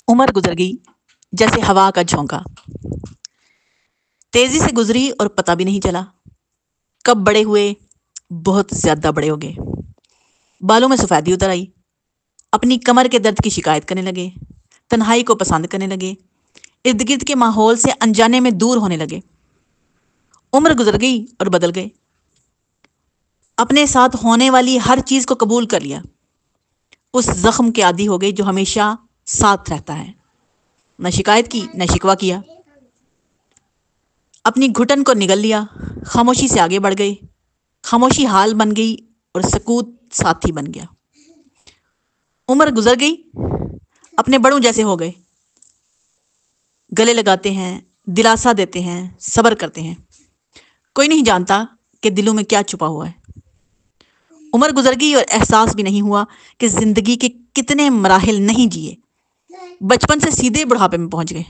عمر گزر گئی جیسے ہوا کا جھونکا، تیزی سے گزری اور پتہ بھی نہیں چلا۔ کب بڑے ہوئے، بہت زیادہ بڑے ہو گئے، بالوں میں سفیدی اتر آئی، اپنی کمر کے درد کی شکایت کرنے لگے، تنہائی کو پسند کرنے لگے، ارد گرد کے ماحول سے انجانے میں دور ہونے لگے۔ عمر گزر گئی اور بدل گئے، اپنے ساتھ ہونے والی ہر چیز کو قبول کر لیا، اس زخم کے عادی ہو گئے جو ہمیشہ ساتھ رہتا ہے۔ نہ شکایت کی نہ شکوہ کیا، اپنی گھٹن کو نگل لیا، خاموشی سے آگے بڑھ گئے۔ خاموشی حال بن گئی اور سکوت ساتھی بن گیا۔ عمر گزر گئی، اپنے بڑوں جیسے ہو گئے، گلے لگاتے ہیں، دلاسا دیتے ہیں، صبر کرتے ہیں۔ کوئی نہیں جانتا کہ دلوں میں کیا چھپا ہوا ہے۔ عمر گزر گئی اور احساس بھی نہیں ہوا کہ زندگی کے کتنے مراحل نہیں جیے، بچپن سے سیدھے بڑھاپے میں پہنچ گئے۔